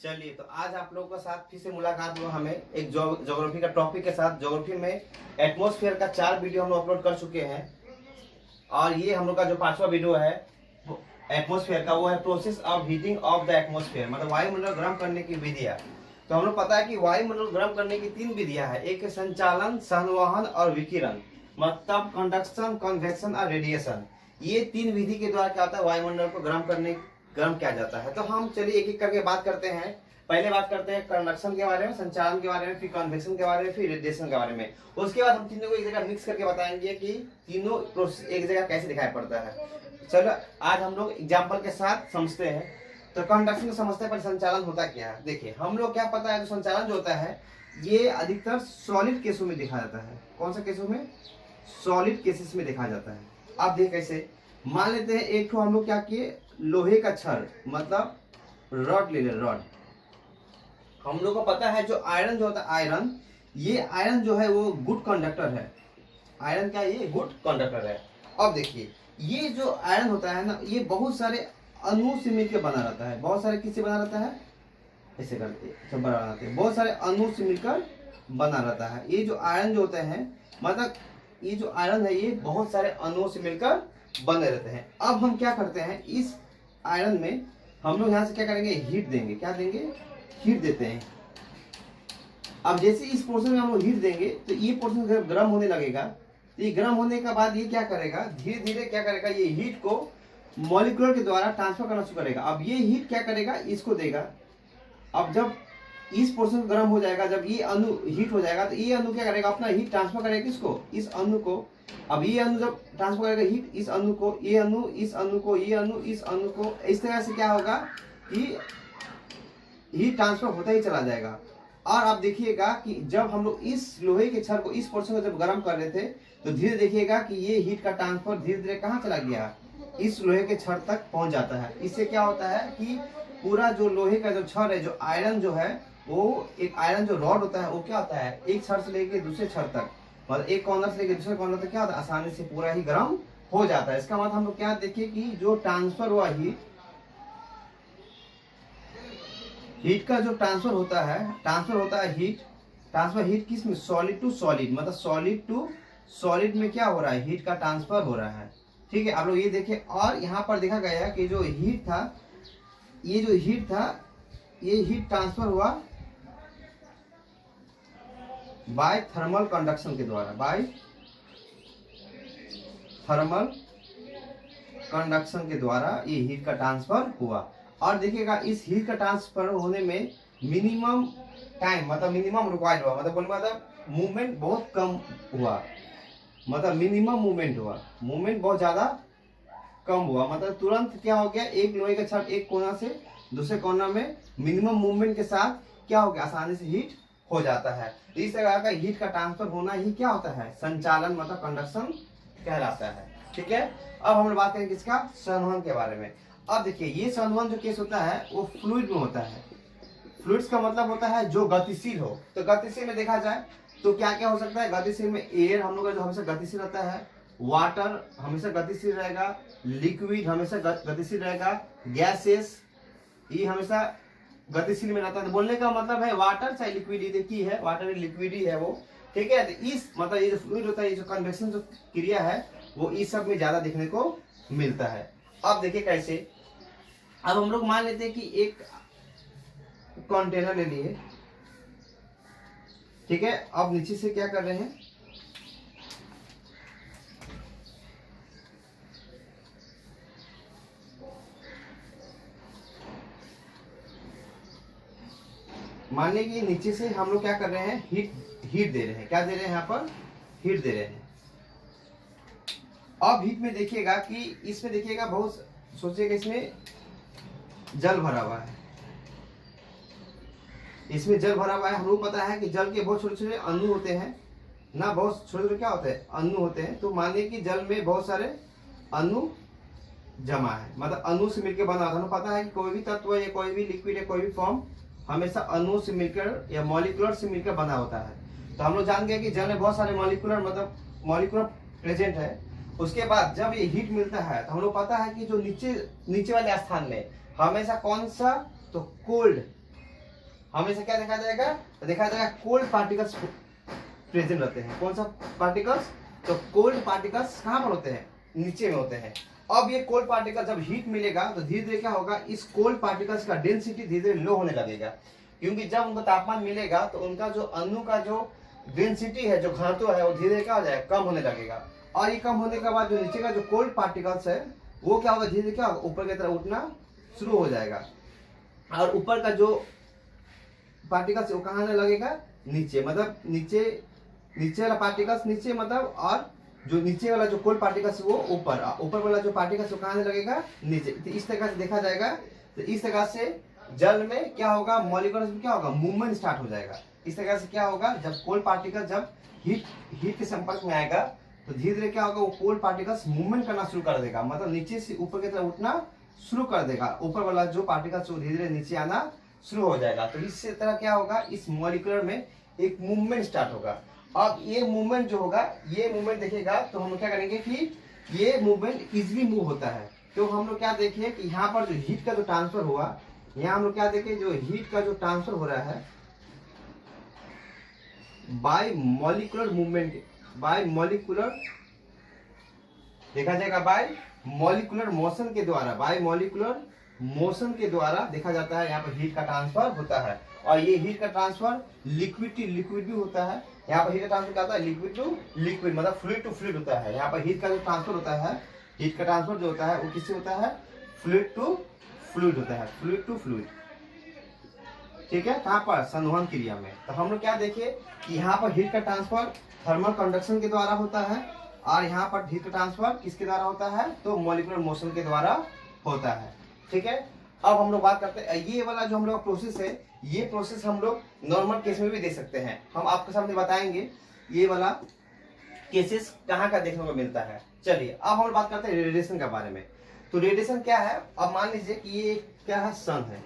चलिए, तो आज आप लोगों के साथ फिर से मुलाकात हुआ हमें एक ज्योग्राफी का टॉपिक के साथ। ज्योग्राफी में एटमॉस्फेयर का 4 वीडियो हम लोग अपलोड कर चुके हैं और ये हम लोग का जो 5वां वीडियो है एटमॉस्फेयर का, वो है process of heating of the atmosphere, मतलब वायुमंडल गर्म करने की विधियां। तो हम लोग पता है कि वायुमंडल गर्म करने की 3 विधियां हैं। एक है संचालन, संवहन और विकिरण, मतलब कंडक्शन, कन्वेक्शन और रेडिएशन। ये 3 विधि के द्वारा क्या होता है, वायुमंडल को गर्म किया जाता है। तो हम चलिए एक एक करके बात करते हैं। पहले बात करते हैं कंडक्शन के बारे में, संचालन के बारे में, फिर कन्वेक्शन के बारे में, फिर रेडिएशन के बारे में। उसके बाद हम तीनों को एक जगह मिक्स करके बताएंगे कि तीनों प्रोसेस एक जगह कैसे दिखाई पड़ता है। चलो आज हम लोग एग्जाम्पल के साथ समझते हैं। तो कंडक्शन को समझते हैं, पर संचालन होता क्या है। देखिए हम लोग क्या पता है, जो संचालन जो होता है ये अधिकतर सॉलिड केसों में देखा जाता है। कौन सा केसों में? सॉलिड केसेस में देखा जाता है। आप देख कैसे, मान लेते हैं एक हम लोग क्या किए, लोहे का छड़ मतलब रॉड ले ले, रॉड। हम लोग को पता है जो आयरन जो होता है, आयरन, ये आयरन जो है वो गुड कंडक्टर है। आयरन क्या, ये गुड कंडक्टर है। अब देखिए ये जो आयरन होता है ना, ये बहुत सारे अणु से मिलकर बना रहता है। बहुत सारे किससे बना रहता है, ऐसे करके सब बना रहते हैं, बहुत सारे अणु से मिलकर बना रहता है। ये जो आयरन जो होते हैं, मतलब ये जो आयरन है ये बहुत सारे अणुओं से मिलकर बने रहते हैं। अब हम क्या करते हैं, इस आयरन में हम लोग यहाँ से क्या करेंगे, हीट देंगे। क्या देंगे? हीट देते हैं। अब जैसे इस पोर्शन में हम लोग हीट देंगे तो ये पोर्शन जब गर्म होने लगेगा, तो ये गर्म होने के बाद ये क्या करेगा, धीरे धीरे क्या करेगा, ये हीट को मॉलिक्यूल के द्वारा ट्रांसफर करना शुरू करेगा। अब ये हीट क्या करेगा, इसको देगा। अब जब इस पोर्शन गर्म हो जाएगा, जब ये अणु हीट हो जाएगा, तो ये अणु क्या करेगा, अपना हीट ट्रांसफर करेगा किसको, इस अणु को। अब ये अणु जब ट्रांसफर करेगा हीट इस अणु को, ये अणु इस अणु को, ये अणु इस अणु को, इस तरह से क्या होगा कि हीट ट्रांसफर होता ही चला जाएगा। और आप देखिएगा कि जब हम लोग इस लोहे के छड़ को, इस पोर्शन को जब गर्म कर रहे थे, तो धीरे देखिएगा कि ये हीट का ट्रांसफर धीरे धीरे कहाँ चला गया, इस लोहे के छड़ तक पहुंच जाता है। इससे क्या होता है कि पूरा जो लोहे का जो छड़ है, जो आयरन जो है, वो एक आयरन जो रॉड होता है वो क्या होता है, एक छड़ से लेके दूसरे छड़ तक, मतलब एक कॉर्नर से लेके दूसरे कॉर्नर तक क्या होता है, आसानी से पूरा ही गर्म हो जाता है। इसका मतलब हम लोग क्या देखिए कि जो ट्रांसफर हुआ हीट का जो ट्रांसफर होता है हीट किस में, सॉलिड टू सॉलिड, मतलब सॉलिड टू सॉलिड में क्या हो रहा है, हीट का ट्रांसफर हो रहा है। ठीक है, आप लोग ये देखें। और यहाँ पर देखा गया कि जो हीट था, ये हीट ट्रांसफर हुआ बाय थर्मल कंडक्शन के द्वारा, बाय थर्मल कंडक्शन के द्वारा ये हीट का ट्रांसफर हुआ। और देखिएगा इस हीट का ट्रांसफर होने में मिनिमम टाइम, मतलब मिनिमम रिक्वायर्ड हुआ, मतलब मूवमेंट बहुत कम हुआ, मतलब मिनिमम मूवमेंट हुआ, मूवमेंट बहुत ज्यादा कम हुआ। मतलब तुरंत क्या हो गया, एक लोहे का छड़ एक कोना से दूसरे कोना में मिनिमम मूवमेंट के साथ क्या हो गया, आसानी से हीट हो जाता है। इस तरह का हीट का ट्रांसफर होना ही क्या होता है, संचालन, मतलब कंडक्शन कहलाता है। ठीक है, अब हम बात करेंगे किसका, संवहन के बारे में। अब देखिए ये संवहन जो केस होता है वो फ्लूइड में होता है। फ्लूइड्स का मतलब होता है जो गतिशील हो। तो गतिशील में देखा जाए तो क्या क्या हो सकता है, गतिशील में एयर हम लोग का जो हमेशा गतिशील रहता है, वाटर हमेशा गतिशील रहेगा, लिक्विड हमेशा गतिशील रहेगा, गैसेस ये हमेशा गतिशील में रहता है। तो बोलने का मतलब है वाटर चाहे लिक्विड ही है, वाटर लिक्विड ही है वो। ठीक है, तो इस मतलब ये जो फ्लूइड होता है, ये जो कन्वेक्शन जो क्रिया है वो इस सब में ज्यादा देखने को मिलता है। अब देखिए कैसे, अब हम लोग मान लेते हैं कि एक कंटेनर ले लिए। ठीक है, अब नीचे से क्या कर रहे हैं, मान लीजिए कि नीचे से हम लोग क्या कर रहे हैं, हीट दे रहे हैं। क्या दे रहे हैं, यहाँ पर हीट दे रहे हैं। अब हीट में देखिएगा कि इसमें देखिएगा बहुत, सोचिएगा इसमें जल भरा हुआ है, इसमें जल भरा हुआ है। हम लोग पता है कि जल के बहुत छोटे छोटे अणु होते हैं ना, बहुत छोटे छोटे क्या होते हैं, अणु होते हैं। तो मानिए कि जल में बहुत सारे अणु जमा है, मतलब अणु से मिलकर बना होता है। हमें पता है कि कोई भी तत्व या कोई भी लिक्विड या कोई भी फॉर्म हमेशा अणु से मिलकर या मॉलिक्यूलर से मिलकर बना होता है। तो हम लोग जान गए कि जल में बहुत सारे मॉलिक्यूलर प्रेजेंट है। उसके बाद जब ये हीट मिलता है तो हम लोग पता है कि जो नीचे वाले स्थान में हमेशा कौन सा, तो कोल्ड हमेशा क्या देखा जाएगा, तो देखा जाएगा कोल्ड पार्टिकल्स प्रेजेंट रहते हैं। कौन सा पार्टिकल्स, तो कोल्ड पार्टिकल्स कहाँ पर होते हैं, नीचे में होते हैं। अब ये कोल्ड पार्टिकल जब हीट मिलेगा तो धीरे धीरे क्या होगा, इस कोल्ड पार्टिकल्स का डेंसिटी धीरे धीरे लो होने लगेगा, क्योंकि जब उनको तापमान मिलेगा तो उनका जो अणु का जो डेंसिटी है, जो घनत्व है, वो धीरे धीरे क्या हो जाएगा, कम होने लगेगा। और ये कम होने के बाद जो नीचे का जो कोल्ड पार्टिकल्स है वो क्या होगा, धीरे धीरे क्या होगा, ऊपर की तरफ उठना शुरू हो जाएगा। और ऊपर का जो पार्टिकल्स वो कहाँ आने लगेगा, नीचे, मतलब नीचे वाला पार्टिकल्स नीचे, मतलब और जो नीचे वाला जो कोल्ड पार्टिकल्स वो ऊपर वाला जो पार्टिकल्स वो कहाँ आने लगेगा, नीचे। तो इस तरह से देखा जाएगा। तो इस तरह से जल में क्या होगा, मॉलिक्यूल्स में क्या होगा, मूवमेंट स्टार्ट हो जाएगा। इस तरह से क्या होगा, जब कोल्ड पार्टिकल जब हीट के संपर्क में आएगा तो धीरे धीरे क्या होगा, वो कोल्ड पार्टिकल्स मूवमेंट करना शुरू कर देगा, मतलब नीचे से ऊपर की तरफ उठना शुरू कर देगा। ऊपर वाला जो पार्टिकल्स वो धीरे धीरे नीचे आना शुरू हो जाएगा। तो इस तरह क्या होगा, इस मॉलिक्यूलर में एक मूवमेंट स्टार्ट होगा। अब ये मूवमेंट जो होगा, ये मूवमेंट देखिएगा तो हम लोग क्या करेंगे कि ये मूवमेंट इजिली मूव होता है। तो हम लोग क्या देखिए कि यहाँ पर जो हीट का जो ट्रांसफर हुआ, यहाँ हम लोग क्या देखें, जो हीट का जो ट्रांसफर हो रहा है bye molecular movement, bye molecular देखा जाएगा, बाय मॉलिक्यूलर मोशन के द्वारा, बाय मॉलिक्यूलर मोशन के द्वारा देखा जाता है। यहाँ पर हीट का ट्रांसफर होता है। और ये हीट का ट्रांसफर लिक्विड टू लिक्विड भी होता है। यहाँ पर हीट का ट्रांसफर क्या होता है, लिक्विड टू लिक्विड, मतलब फ्लूइड टू फ्लूइड होता है। यहाँ पर हीट का जो ट्रांसफर होता है, हीट का ट्रांसफर जो होता है वो किससे होता है, फ्लूइड टू फ्लूइड होता है, फ्लूइड टू फ्लूइड। ठीक है, कहाँ पर, संवहन क्रिया में। तो हम लोग क्या देखे कि यहाँ पर हीट का ट्रांसफर थर्मल कंडक्शन के द्वारा होता है, और यहाँ पर हीट का ट्रांसफर किसके द्वारा होता है, तो मॉलिक्यूलर मोशन के द्वारा होता है। ठीक है, अब हम लोग बात करते हैं, ये वाला जो हम लोग प्रोसेस है, ये प्रोसेस हम लोग नॉर्मल केस में भी दे सकते हैं। हम आपके सामने बताएंगे ये वाला केसेस कहाँ का देखने को मिलता है। चलिए अब हम लोग बात करते हैं रेडिएशन के बारे में। तो रेडिएशन क्या है, अब मान लीजिए कि ये क्या है, सन है,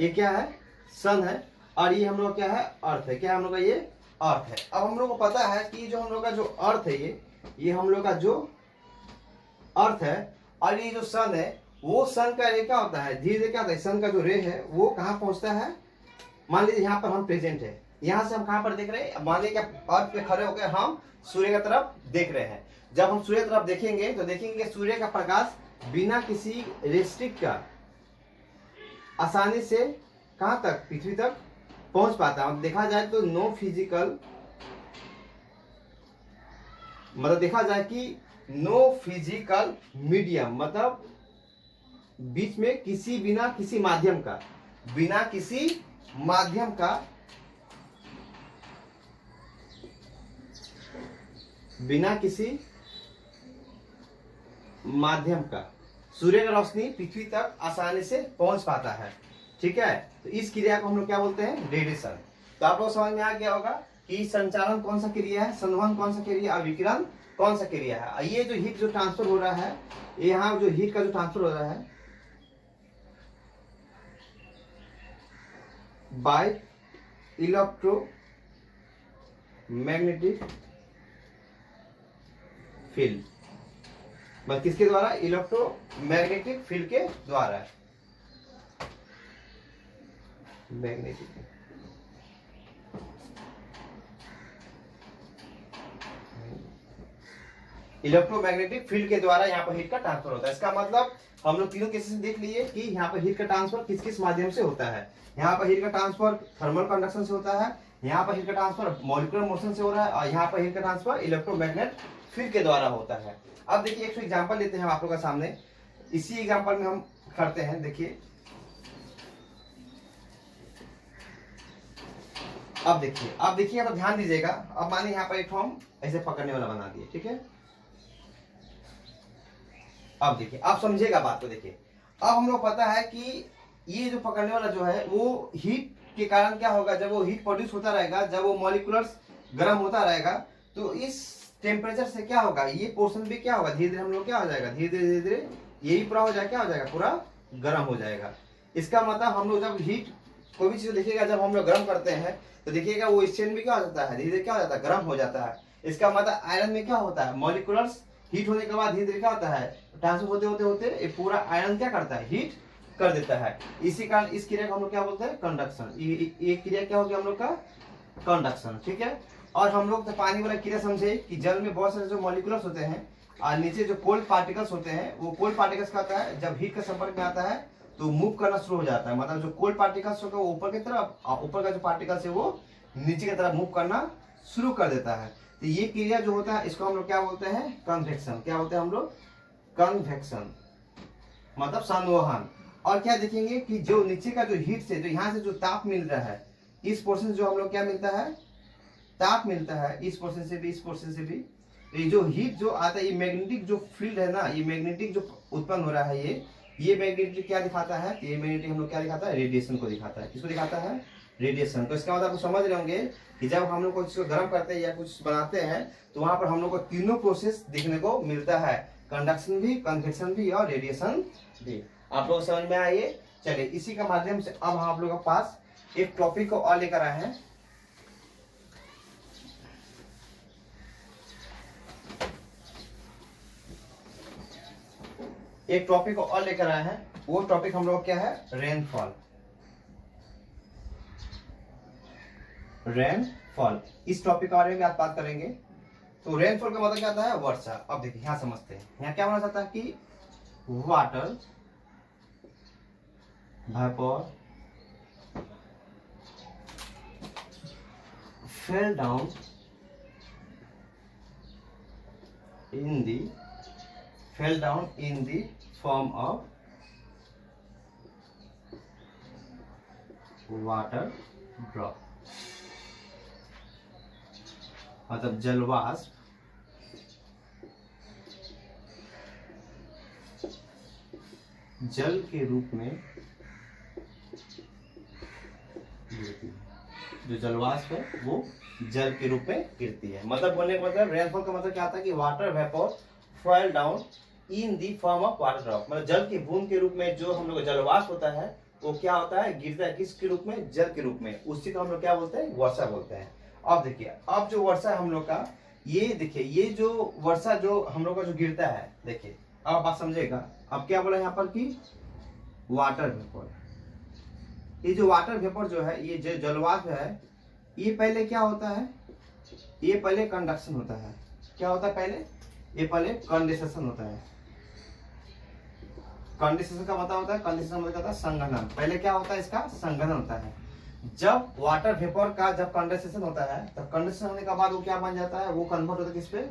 ये क्या है, सन है, और ये हम लोग क्या है, अर्थ है। क्या हम लोग का, ये अर्थ है। अब हम लोग को पता है कि जो हम लोग का जो अर्थ है, ये हम लोग का जो अर्थ है, और ये जो सन है, वो सन का रे क्या होता है, धीरे धीरे क्या होता है, सन का जो रे है वो कहाँ पहुंचता है। मान लीजिए यहाँ पर हम प्रेजेंट है, यहाँ से हम कहाँ पर देख रहे हैं, मान लीजिए अर्थ पे खड़े होकर हम सूर्य की तरफ देख रहे हैं। जब हम सूर्य की तरफ देखेंगे तो देखेंगे सूर्य का प्रकाश बिना किसी रेस्ट्रिक्ट का आसानी से कहाँ तक, पृथ्वी तक पहुंच पाता है। देखा जाए तो नो फिजिकल, मतलब देखा जाए कि नो फिजिकल मीडियम, मतलब बीच में किसी बिना किसी माध्यम का, बिना किसी माध्यम का, बिना किसी माध्यम का सूर्य का रोशनी पृथ्वी तक आसानी से पहुंच पाता है। ठीक है, तो इस क्रिया को हम लोग क्या बोलते हैं, रेडिएशन। तो आप लोग समझ में आ गया होगा कि संचालन कौन सा क्रिया है, संवहन कौन सा क्रिया, और विकिरण कौन सा क्रिया है। ये जो हीट जो ट्रांसफर हो रहा है, यहाँ जो हीट का जो ट्रांसफर हो रहा है बाय इलेक्ट्रोमैग्नेटिक फील्ड, बस किसके द्वारा, इलेक्ट्रोमैग्नेटिक फील्ड के द्वारा, मैग्नेटिक इलेक्ट्रोमैग्नेटिक फील्ड के द्वारा यहाँ पर हीट का ट्रांसफर होता है। इसका मतलब हम लोग तीनों केसेस देख लिए कि यहाँ पर हीट का ट्रांसफर किस किस माध्यम से होता है। यहाँ पर हीट का ट्रांसफर थर्मल कंडक्शन से होता है, यहाँ पर हीट का ट्रांसफर मॉलिक्यूलर मोशन से हो रहा है, और यहाँ पर हीट का ट्रांसफर इलेक्ट्रोमैग्नेट फील्ड के द्वारा होता है। अब देखिए एक एग्जाम्पल लेते हैं आप लोगों के सामने, इसी एग्जाम्पल में हम करते हैं। देखिए अब देखिए अब ध्यान दीजिएगा। अब मानिए यहाँ पर एक हम ऐसे पकड़ने वाला बना दिए, ठीक है। अब देखिए, आप समझिएगा बात को। देखिए अब हम लोग पता है कि ये जो पकड़ने वाला जो है वो हीट के कारण क्या होगा, जब वो हीट प्रोड्यूस होता रहेगा, जब वो मॉलिक्यूल्स गर्म होता रहेगा, तो इस टेम्परेचर से क्या होगा, ये पोर्शन भी क्या होगा, धीरे धीरे हम लोग क्या हो जाएगा, धीरे धीरे ये भी पूरा हो जाएगा, क्या हो जाएगा, पूरा गर्म हो जाएगा। इसका मतलब हम लोग जब हीट कोई भी चीज देखिएगा, जब हम लोग गर्म करते हैं तो देखिएगा वो स्टेन भी क्या हो जाता है, धीरे धीरे क्या हो जाता है, गर्म हो जाता है। इसका मतलब आयरन में क्या होता है, मॉलिक्यूल्स हीट होने के बाद धीरे धीरे क्या होता है, ट्रांसफर होते होते होते ये पूरा आयरन क्या करता है, हीट कर देता है। इसी कारण इस क्रिया को हम लोग क्या बोलते हैं, कंडक्शन। ये क्रिया क्या हो गया हम लोग का, कंडक्शन। ठीक है, और हम लोग तो पानी वाला क्रिया समझे कि जल में बहुत सारे जो मॉलिक्यूल्स होते हैं और नीचे जो कोल्ड पार्टिकल्स होते हैं, वो कोल्ड पार्टिकल्स क्या होता है, जब हीट के संपर्क में आता है तो मूव करना शुरू हो जाता है। मतलब जो कोल्ड पार्टिकल्स होगा वो ऊपर की तरफ, और ऊपर का जो पार्टिकल्स है वो नीचे की तरफ मूव करना शुरू कर देता है। तो ये क्रिया जो होता है इसको हम लोग क्या बोलते हैं, कन्वेक्शन। क्या बोलते हैं हम लोग, कन्वेक्शन, मतलब संवहन। और क्या देखेंगे कि जो नीचे का जो हीट से, जो यहाँ से जो ताप मिल रहा है, इस पोर्शन से जो हम लोग क्या मिलता है, ताप मिलता है, इस पोर्शन से भी, इस पोर्शन से भी। तो ये जो हीट जो आता है, ये मैग्नेटिक जो फील्ड है ना, ये मैग्नेटिक जो उत्पन्न हो रहा है, ये मैग्नेटिक क्या दिखाता है, ये मैग्नेटिक हम लोग क्या दिखाता है, रेडिएशन को दिखाता है। किसको दिखाता है, रेडिएशन। तो इसका मतलब आप समझ रहे होंगे कि जब हम लोग कुछ गर्म करते हैं या कुछ बनाते हैं तो वहां पर हम लोग को तीनों प्रोसेस देखने को मिलता है, कंडक्शन भी, कन्वेक्शन भी और रेडिएशन भी। आप लोग समझ में आइए। चलिए, इसी के माध्यम से अब हम आप लोगों के पास एक टॉपिक को और लेकर आए हैं। एक टॉपिक को और लेकर आए हैं, वो टॉपिक हम लोग क्या है, रेनफॉल। रेनफॉल, इस टॉपिक के बारे में आप बात करेंगे। तो रेनफॉल का मतलब क्या होता है, वर्षा। अब देखिए यहाँ समझते हैं, यहाँ क्या होना चाहता है कि water vapour fell down in the form of water drop, मतलब जलवाष्प जल के रूप में गिरती है। जो जलवाष्प है वो जल के रूप में गिरती है। मतलब बोलने का मतलब, रेनफॉल का मतलब क्या आता है कि water vapour fall down in the form of water drop, मतलब जल की बूंद के रूप में जो हम लोग जलवाष्प होता है वो क्या होता है, गिरता है। किसके रूप में, जल के रूप में। उसी को हम लोग क्या बोलते हैं, वर्षा बोलते हैं। अब देखिए, अब जो वर्षा है हम लोग का, ये देखिए, ये जो वर्षा जो हम लोग का जो गिरता है, देखिए अब बात समझेगा। अब क्या बोला यहाँ पर कि वाटर वेपर, ये जो वाटर वेपर जो है, ये जो जलवाष्प है, ये पहले क्या होता है, ये पहले कंडक्शन होता है। क्या होता है पहले, ये पहले कंडेंसेशन होता है। कंडेंसेशन का मतलब होता है, कंडेंसेशन मतलब होता है संघनन। पहले क्या होता है, इसका संघनन होता है। जब वाटर वेपर का जब कंडेंसेशन होता है, तब कंडेंसेशन होने के बाद वो क्या बन जाता है, वो कन्वर्ट होता है किस पे,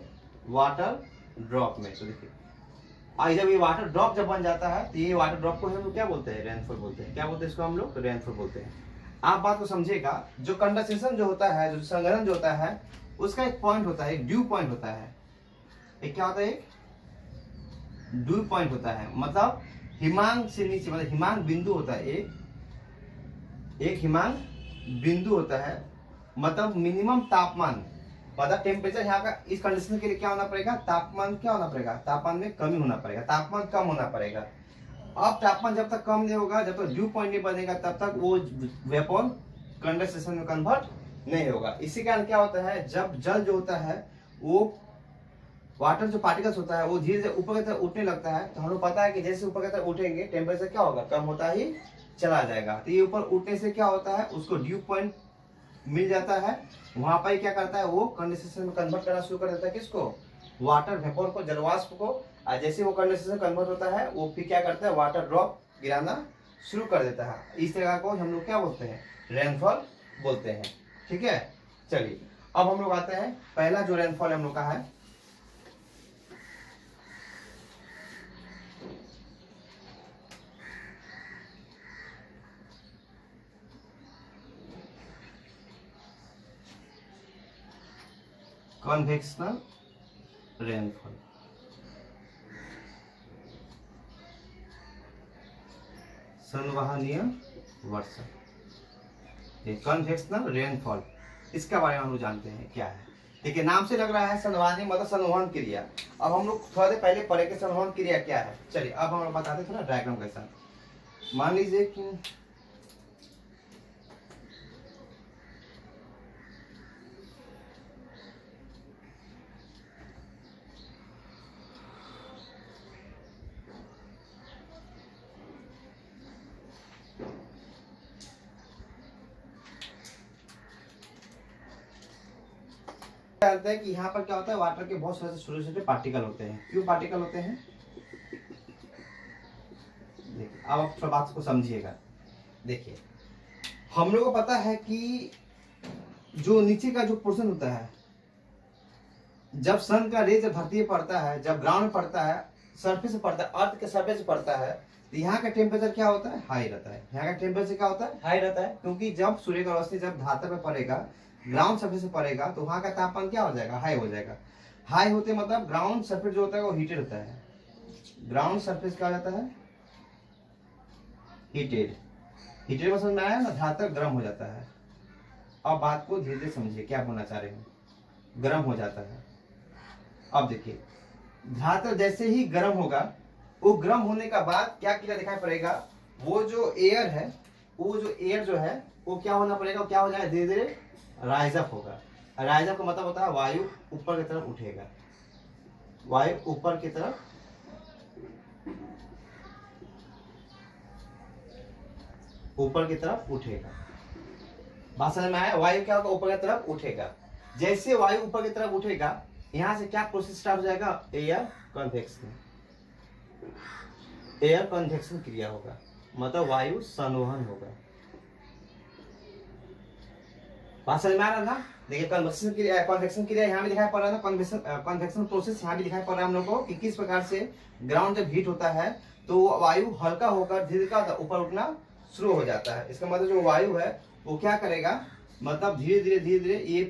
वाटर ड्रॉप में। तो देखिए, और जब ये वाटर ड्रॉप जब बन जाता है तो ये वाटर ड्रॉप को हम लोग क्या बोलते हैं, रेनफॉल बोलते हैं। क्या बोलते हैं इसको हम लोग, रेनफॉल बोलते हैं। आप बात को समझिएगा, जो कंडेंसेशन जो होता है, जो संघनन जो होता है, उसका एक पॉइंट होता है, एक ड्यू पॉइंट होता है। एक क्या होता है, एक ड्यू पॉइंट होता है। मतलब हिमांक से नीचे, मतलब हिमांक बिंदु होता है, एक हिमांक बिंदु होता है। मतलब मिनिमम तापमान, मतलब टेम्परेचर यहाँ का इस कंडीशन के लिए क्या होना पड़ेगा, तापमान क्या होना पड़ेगा, तापमान में कमी होना पड़ेगा, तापमान कम होना पड़ेगा। अब तापमान जब तक कम नहीं होगा, जब तक ड्यू पॉइंट नहीं बनेगा, तब तक वो वेपर कंडेंसेशन में कन्वर्ट नहीं होगा। इसी कारण क्या होता है, जब जल जो होता है, वो वाटर जो पार्टिकल्स होता है वो धीरे धीरे ऊपर की तरफ उठने लगता है। तो हम लोग पता है कि जैसे ऊपर की तरफ उठेंगे, टेम्परेचर क्या होगा, कम होता ही चला जाएगा। तो ये ऊपर उठने से क्या होता है, उसको ड्यू पॉइंट मिल जाता है। वहां पर क्या करता है, वो कंडेंसेशन में कन्वर्ट करना शुरू कर देता है। किसको, वाटर वेपर को, जलवाष्प को। और जैसे वो कंडेंसेशन कन्वर्ट होता है, वो फिर क्या करता है, वाटर ड्रॉप गिराना शुरू कर देता है। इस तरह को हम लोग क्या बोलते हैं, रेनफॉल बोलते हैं। ठीक है, चलिए अब हम लोग आते हैं, पहला जो रेनफॉल हम लोग का है, कन्वेक्शनल रेनफॉल। संवहनीय वर्षा, ये कन्वेक्शनल रेनफॉल, इसके बारे में हम लोग जानते हैं क्या है। देखिए, नाम से लग रहा है संवहनीय, मतलब संवहन क्रिया। अब हम लोग थोड़ा देर पहले पढ़े के संवहन क्रिया क्या है। चलिए अब हम लोग बताते हैं थोड़ा डायग्राम के साथ। मान लीजिए कि जानते हैं कि यहाँ पर क्या होता है, वाटर के बहुत सारे छोटे छोटे पार्टिकल होते हैं। क्यों पार्टिकल होते हैं, देखिए अब आप थोड़ा बात को समझिएगा। देखिए हम लोग को पता है कि जो नीचे का जो पोर्शन होता है, जब सन का रे जब धरती पर पड़ता है, जब ग्राउंड पड़ता है, सरफेस से पड़ता है, अर्थ के सरफेस से पड़ता है, तो यहाँ का टेम्परेचर क्या होता है, हाई रहता है। यहाँ का टेम्परेचर क्या होता है, हाई रहता है, क्योंकि जब सूर्य का रोशनी जब धरती पर पड़ेगा, ग्राउंड सरफेस से पड़ेगा, तो वहाँ का तापमान क्या हो जाएगा, हाई हो जाएगा। हाई होते मतलब ग्राउंड सरफेस जो होता है वो हीटेड होता है। ग्राउंड सरफेस क्या हो जाता है, हीटेड। हीटेड में समझ में आया ना, धातु गर्म हो जाता है। अब बात को धीरे धीरे समझिए क्या बोलना चाह रहे हैं, गर्म हो जाता है। अब देखिए धातु जैसे ही गर्म होगा, वो गर्म होने का बाद क्या क्रिया दिखाई पड़ेगा, वो जो एयर है, वो जो एयर जो है वो क्या होना पड़ेगा, क्या हो जाएगा, धीरे धीरे राइज अप होगा। राइज अप का मतलब होता है वायु ऊपर की तरफ उठेगा, वायु ऊपर की तरफ उठेगा। बात समझ में आया, वायु क्या होगा, ऊपर की तरफ उठेगा। जैसे वायु ऊपर की तरफ उठेगा, यहां से क्या प्रोसेस स्टार्ट हो जाएगा, एयर कन्वेक्शन। एयर कन्वेक्शन क्रिया होगा, मतलब वायु संवहन होगा। बात समझ में आ रहा ना। देखिए कन्वेक्शन क्रिया यहाँ भी दिखाई पड़ रहा है ना, कन्वेक्शन प्रोसेस यहाँ भी दिखाई पड़ रहा है हम लोग को कि किस प्रकार से ग्राउंड जब हीट होता है तो वायु हल्का होकर धीरे धीरे ऊपर उठना शुरू हो जाता है। इसका मतलब जो वायु है वो क्या करेगा, मतलब धीरे धीरे ये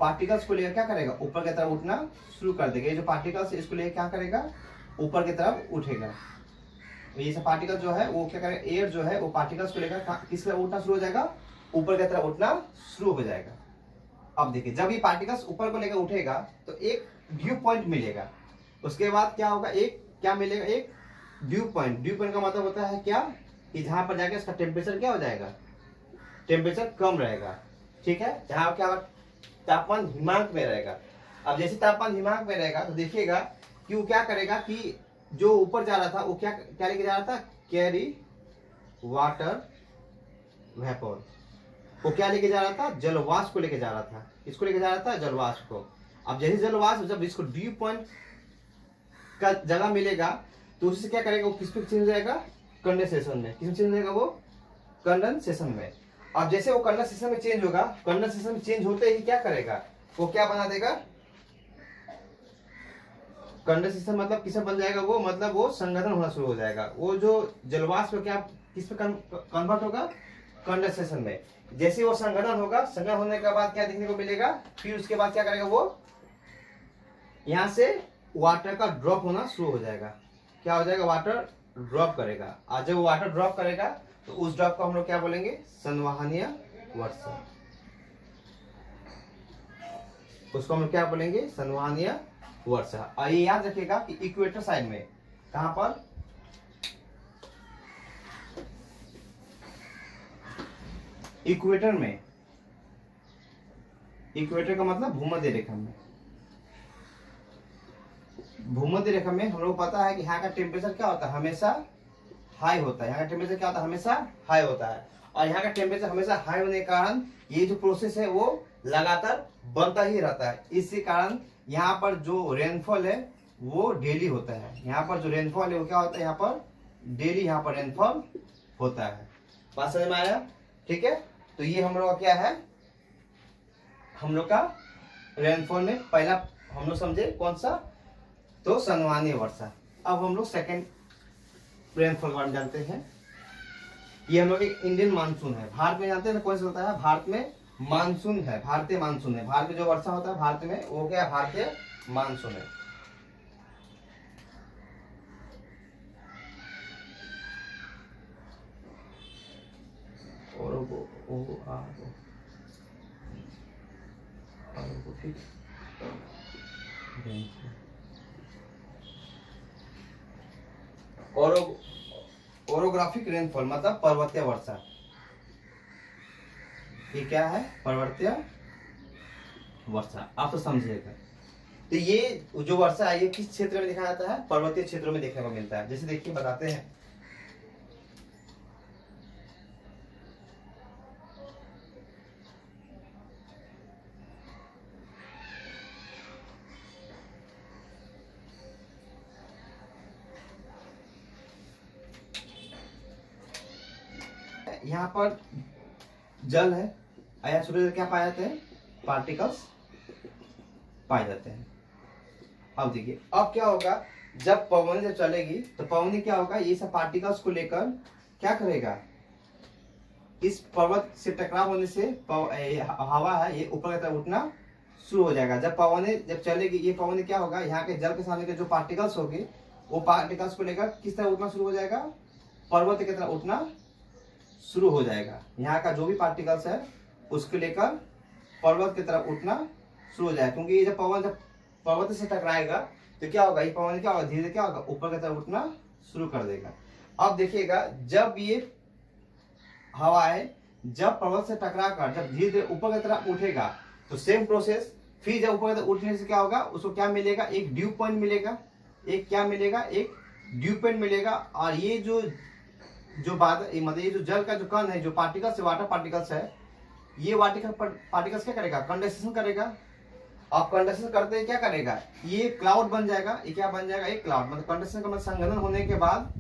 पार्टिकल्स को लेकर क्या करेगा, ऊपर की तरफ उठना शुरू कर देगा। ये जो पार्टिकल्स इसको लेकर क्या करेगा, ऊपर की तरफ उठेगा। ये सब पार्टिकल जो है वो क्या करेगा, एयर जो है वो पार्टिकल्स को लेकर किस तरफ उठना शुरू हो जाएगा, ऊपर की तरफ उठना शुरू हो जाएगा। अब देखिए जब ये पार्टिकल्स ऊपर को लेकर उठेगा तो एक ड्यू पॉइंट मिलेगा। उसके बाद क्या होगा, एक क्या मिलेगा, एक ड्यू पॉइंट। ड्यू पॉइंट का मतलब होता है क्या, कि जहां पर जाके उसका टेम्परेचर क्या हो जाएगा, टेम्परेचर कम रहेगा। ठीक है, जहां क्या तापमान हिमांक में रहेगा। अब जैसे तापमान हिमांक में रहेगा तो देखिएगा कि वो क्या करेगा कि जो ऊपर जा रहा था वो क्या क्या लेके जा रहा था, कैरी वाटर वेपर। वो क्या लेके जा रहा था, जलवाष्प को लेके जा रहा था। इसको लेके जा रहा था, जलवाष्प को। अब जैसे जलवाष्प जब इसको ड्यू पॉइंट का जगह मिलेगा तो उससे क्या करेगा, वो किस पे चेंज हो जाएगा, कंडेंसेशन में। किस में चेंज हो जाएगा, वो कंडेंसेशन में। अब जैसे वो कंडेंसेशन में चेंज होगा, कंडेंसेशन में चेंज होते ही क्या करेगा, वो क्या बना देगा, कंडेंसेशन मतलब किसमें बन जाएगा, वो मतलब वो संघनन होना शुरू हो जाएगा। वो जो जलवाष्प क्या किस पे कन्वर्ट होगा, कंडेंसेशन में। जैसे वो संघनन होगा, संघनन होने के बाद क्या देखने को मिलेगा, फिर उसके बाद क्या करेगा, वो यहां से वाटर का ड्रॉप होना शुरू हो जाएगा। क्या हो जाएगा, वाटर ड्रॉप करेगा। आज जब वो वाटर ड्रॉप करेगा तो उस ड्रॉप को हम लोग क्या बोलेंगे, संवहनीय वर्षा। उसको हम लोग क्या बोलेंगे, संवहनीय वर्षा। और ये याद रखिएगा कि इक्वेटर साइड में, कहां पर, इक्वेटर में। इक्वेटर का मतलब भूमध्य रेखा में। भूमध्य रेखा में हम लोग पता है कि यहाँ का टेम्परेचर क्या होता है, हमेशा हाई होता है। यहाँ का टेम्परेचर क्या होता है, हमेशा हाई होता है। और यहाँ का टेम्परेचर हमेशा हाई होने के कारण ये जो प्रोसेस है वो लगातार बनता ही रहता है। इसी कारण यहाँ पर जो रेनफॉल है वो डेली होता है। यहाँ पर जो रेनफॉल है वो क्या होता है, यहाँ पर डेली यहाँ पर रेनफॉल होता है। बात समझ में आया, ठीक है। तो ये हम लोग का क्या है, हम लोग का रेनफॉल में पहला हम लोग समझे कौन सा, तो संवहनीय वर्षा। अब हम लोग सेकेंड रेनफॉल वर्ड जानते हैं। ये हम लोग एक इंडियन मानसून है। भारत में जानते हैं ना कौन सा होता है, भारत में मानसून है, भारतीय मानसून है। भारत में जो वर्षा होता है भारत में, वो क्या है, भारतीय मानसून है। और ओरोग्राफिक रेनफॉल मतलब पर्वतीय वर्षा। ये क्या है, पर्वतीय वर्षा। आप तो समझिएगा। तो ये जो वर्षा है ये किस क्षेत्र में देखा जाता है, पर्वतीय क्षेत्रों में देखने को मिलता है। जैसे देखिए बताते हैं, यहाँ पर जल है, या सूर्य क्या पाए जाते हैं, पार्टिकल्स पाए जाते हैं। अब देखिए अब क्या होगा, जब पवन जब चलेगी तो पवन क्या होगा, ये सब पार्टिकल्स को लेकर क्या करेगा, इस पर्वत से टकराव होने से हवा है ये ऊपर की तरफ उठना शुरू हो जाएगा। जब पवन जब चलेगी, ये पवन क्या होगा, यहाँ के जल के सामने के जो पार्टिकल्स होंगे वो पार्टिकल्स को लेकर किस तरह उठना शुरू हो जाएगा, पर्वत की तरफ उठना शुरू हो जाएगा। यहाँ का जो भी पार्टिकल्स है उसको लेकर पर्वत की तरफ उठना शुरू हो जाएगा, क्योंकि ये जब पवन जब पर्वत से टकराएगा तो क्या होगा, ये पवन क्या होगा, धीरे धीरे क्या होगा, ऊपर की तरफ उठना शुरू कर देगा। अब देखिएगा जब ये हवा है जब पर्वत से टकरा कर जब धीरे धीरे ऊपर की तरफ उठेगा तो सेम प्रोसेस, फिर जब ऊपर की तरफ उठने से क्या होगा, उसको क्या मिलेगा, एक ड्यू पॉइंट मिलेगा, एक क्या मिलेगा, एक ड्यू पॉइंट मिलेगा। और ये जो बादल मतलब ये जो जल का जो कण है, जो पार्टिकल्स वाटर पार्टिकल्स है, ये वाटर पार्टिकल्स क्या करेगा, कंडेंसेशन करेगा। अब कंडेंसेशन करते ही क्या करेगा, ये क्लाउड बन जाएगा। ये क्या बन जाएगा, एक क्लाउड, मतलब कंडेंसेशन का मतलब संघनन होने के बाद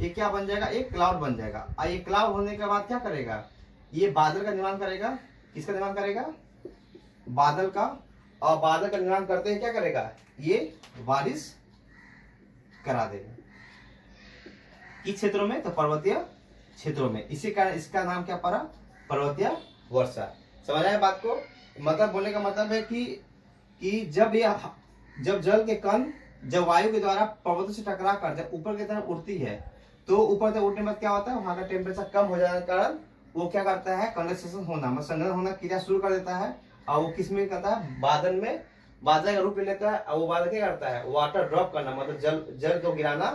ये क्या बन जाएगा, एक क्लाउड बन जाएगा। और ये क्लाउड होने के बाद क्या करेगा, ये बादल का निर्माण करेगा। किसका निर्माण करेगा, बादल का। और बादल का निर्माण करते ही क्या करेगा, ये बारिश करा देगा। किस क्षेत्रों में, तो पर्वतीय क्षेत्रों में। इसी कारण इसका नाम क्या पड़ा, पर्वतीय वर्षा। समझ आए बात को, मतलब बोलने का मतलब है कि जब जल के कण जब वायु के द्वारा पर्वतों से टकरा कर जब ऊपर की तरफ उड़ती है तो ऊपर तक उठने में क्या होता है, वहां का टेम्परेचर कम हो जाने के कारण वो क्या करता है, कंडेंसेशन होना मतलब संघनन होना क्रिया शुरू कर देता है। और वो किस में करता है, बादल में, बादल का रूप ले लेता है। और वो बादल क्या करता है, वाटर ड्रॉप करना मतलब जल को गिराना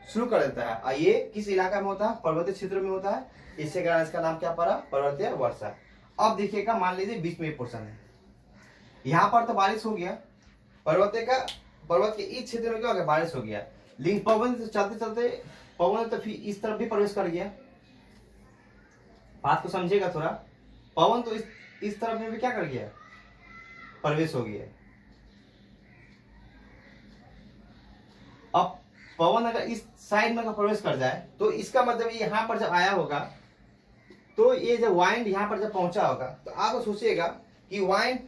शुरू कर देता है। और ये किस इलाका में होता है, पर्वतीय क्षेत्र में होता है। इससे कारण इसका नाम क्या पड़ा, पर्वतीय वर्षा। अब देखिएगा, मान लीजिए बीच में पोर्शन है, यहाँ पर तो बारिश हो गया, पर्वत के इस क्षेत्र में क्या हो गया, बारिश हो गया। लेकिन पवन से चलते चलते पवन तो फिर इस तरफ भी प्रवेश कर गया। बात को समझिएगा थोड़ा, पवन तो इस तरफ में भी क्या कर गया, प्रवेश हो गया। अब पवन अगर इस साइड में प्रवेश कर जाए तो इसका मतलब ये यहाँ पर जब आया होगा तो ये जब वाइंड यहाँ पर जब पहुंचा होगा तो आप सोचिएगा कि वाइंड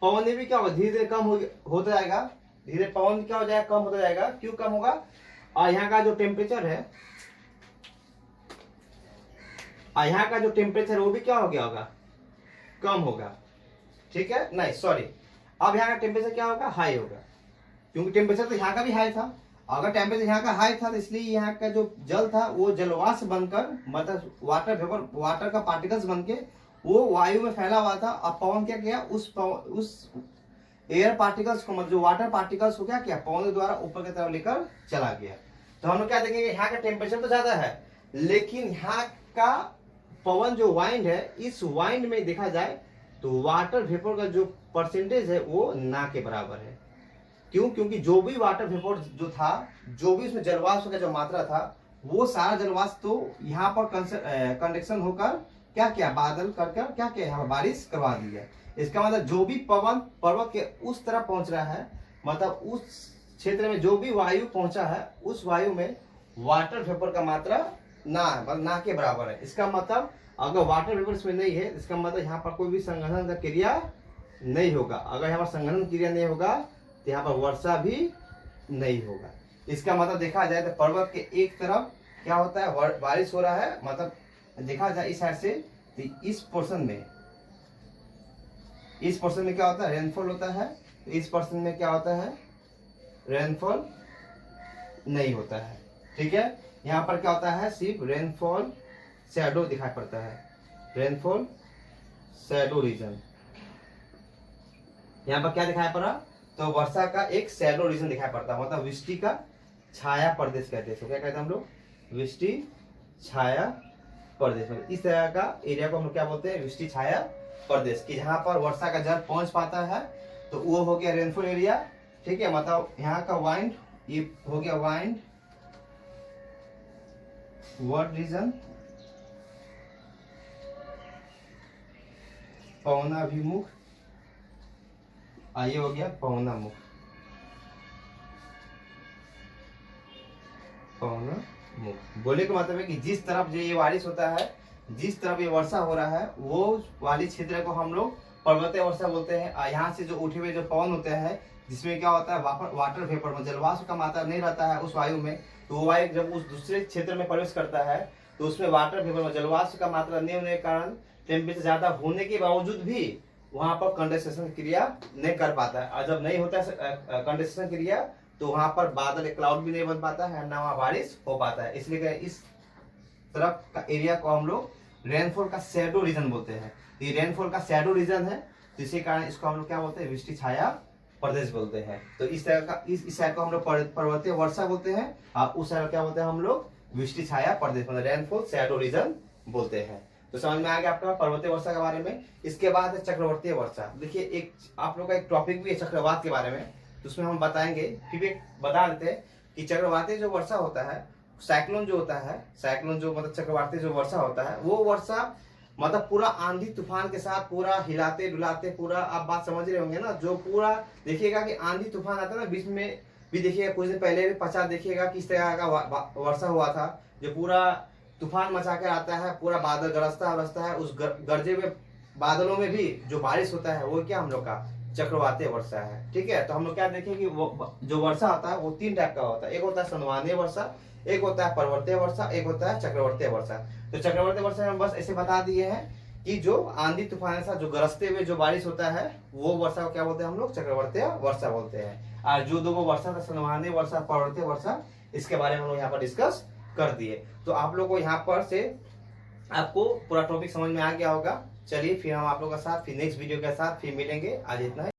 पवन में भी क्या होगा, धीरे धीरे कम होता जाएगा। धीरे पवन क्या हो जाएगा, कम होता जाएगा। क्यों कम होगा, और यहाँ का जो टेम्परेचर है, और यहाँ का जो टेम्परेचर वो भी क्या हो गया होगा, कम होगा। ठीक है, नहीं सॉरी, अब यहाँ का टेम्परेचर क्या होगा, हाई होगा। क्योंकि टेम्परेचर तो यहाँ का भी हाई था। अगर टेम्परेचर यहाँ का हाई था तो इसलिए यहाँ का जो जल था वो जलवाष्प बनकर मतलब वाटर वेपर, वाटर का पार्टिकल्स बनके वो वायु में फैला हुआ था। अब पवन क्या किया, उस एयर पार्टिकल्स को मतलब जो वाटर पार्टिकल्स को क्या किया, पवन के द्वारा ऊपर की तरफ लेकर चला गया। तो हम लोग क्या देखेंगे, यहाँ का टेम्परेचर तो ज्यादा है लेकिन यहाँ का पवन जो वाइंड है, इस वाइंड में देखा जाए तो वाटर वेपर का जो परसेंटेज है वो ना के बराबर है। क्यों, क्योंकि जो भी वाटर वेपर जो था, जो भी उसमें जलवाष्प का जो मात्रा था, वो सारा जलवाष्प तो यहाँ पर कंडक्शन होकर क्या किया, बादल कर क्या किया, यहाँ बारिश करवा दिया। इसका मतलब जो भी पवन पर्वत के उस तरफ पहुंच रहा है, मतलब उस क्षेत्र में जो भी वायु पहुंचा है, उस वायु में वाटर वेपर का मात्रा ना के बराबर है। इसका मतलब अगर वाटर वेपर इसमें नहीं है, इसका मतलब यहाँ पर कोई भी संघनन का क्रिया नहीं होगा। अगर यहाँ पर संघनन क्रिया नहीं होगा तो यहाँ पर वर्षा भी नहीं होगा। इसका मतलब देखा जाए तो पर्वत के एक तरफ क्या होता है, बारिश हो रहा है, मतलब देखा जाए इस साइड से तो इस पोर्शन में क्या होता है, रेनफॉल होता है। तो इस पोर्शन में क्या होता है, रेनफॉल नहीं होता है। ठीक है, यहाँ पर क्या होता है, सिर्फ रेनफॉल शैडो दिखाई पड़ता है, रेनफॉल शैडो रीजन। यहाँ पर क्या दिखाई पड़ा, तो वर्षा का एक शैडो रीजन दिखाई पड़ता है, मतलब वृष्टि का छाया प्रदेश कहते हैं। तो क्या कहते हैं हम लोग, वृष्टि छाया प्रदेश। मतलब इस तरह का एरिया को हम लोग क्या बोलते हैं, वृष्टि छाया प्रदेश, कि जहाँ पर वर्षा का जल पहुंच पाता है तो वो हो गया रेनफॉल एरिया। ठीक है, मतलब यहाँ का वाइंड, ये हो गया वाइंड वर्ड रीजन, पवनाभिमुख, ये हो गया पवनामुख, पवनामुख। बोले का मतलब है कि जिस तरफ जो ये बारिश होता है जिस तरफ ये वर्षा हो रहा है वो वाली क्षेत्र को हम लोग पर्वतीय वर्षा बोलते हैं। यहाँ से जो उठे हुए जो पवन होते हैं, जिसमें क्या होता है वाटर वेपर में जलवाष्प का मात्रा नहीं रहता है उस वायु में, तो वो वायु जब उस दूसरे क्षेत्र में प्रवेश करता है तो उसमें वाटर वेपर में जलवाष्प का मात्रा नहीं होने के कारण टेम्परेचर ज्यादा होने के बावजूद भी वहां पर कंडेंसेशन क्रिया नहीं कर पाता है। और जब नहीं होता है कंडेंसेशन क्रिया तो वहां पर बादल क्लाउड भी नहीं बन पाता है, ना वहां बारिश हो पाता है। इसलिए इस तरफ का एरिया को हम लोग रेनफॉल का शैडो रीजन बोलते हैं। ये रेनफॉल का शैडो रीजन है, तो इसी कारण इसको हम लोग क्या बोलते हैं, वृष्टि छाया प्रदेश बोलते हैं। तो इस तरह का इस साइड को हम लोग पर्वतीय वर्षा बोलते हैं, और उस साइड क्या बोलते हैं हम लोग, वृष्टि छाया प्रदेश, मतलब रेनफॉल शैडो रीजन बोलते हैं। तो समझ में आ गया आपका पर्वतीय वर्षा के बारे में। इसके बाद है चक्रवर्तीय वर्षा। देखिए एक आप लोग का एक टॉपिक भी है चक्रवात के बारे में, तो उसमें हम बताएंगे, फिर भी बता देते हैं कि चक्रवाती जो वर्षा होता है, साइक्लोन जो होता है, साइक्लोन जो मतलब चक्रवाती जो वर्षा होता है, वो वर्षा मतलब पूरा आंधी तूफान के साथ पूरा हिलाते डुलाते, पूरा आप बात समझ रहे होंगे ना, जो पूरा देखिएगा कि आंधी तूफान आता है ना, बीच में भी देखिएगा कुछ दिन पहले भी 50 देखिएगा किस तरह का वर्षा हुआ था, जो पूरा तूफान मचा कर आता है, पूरा बादल गरजता है, उस गरजे हुए बादलों में भी जो बारिश होता है वो क्या हम लोग का चक्रवातीय वर्षा है। ठीक है, तो हम लोग क्या देखें कि वो जो वर्षा होता है वो 3 टाइप का होता है। एक होता है संवहनीय वर्षा, एक होता है पर्वतीय वर्षा, एक होता है चक्रवर्तीय वर्षा। तो चक्रवर्तीय वर्षा में बस ऐसे बता दिए हैं कि जो आंधी तूफान के साथ जो गरजते हुए जो बारिश होता है वो वर्षा को क्या बोलते हैं हम लोग, चक्रवर्तीय वर्षा बोलते हैं। और जो दो वर्षा था, संवहनीय वर्षा, पर्वतीय वर्षा, इसके बारे में हम लोग यहाँ पर डिस्कस कर दिए। तो आप लोग को यहाँ पर से आपको पूरा टॉपिक समझ में आ गया होगा। चलिए फिर हम आप लोगों के साथ फिर नेक्स्ट वीडियो के साथ फिर मिलेंगे। आज इतना ही।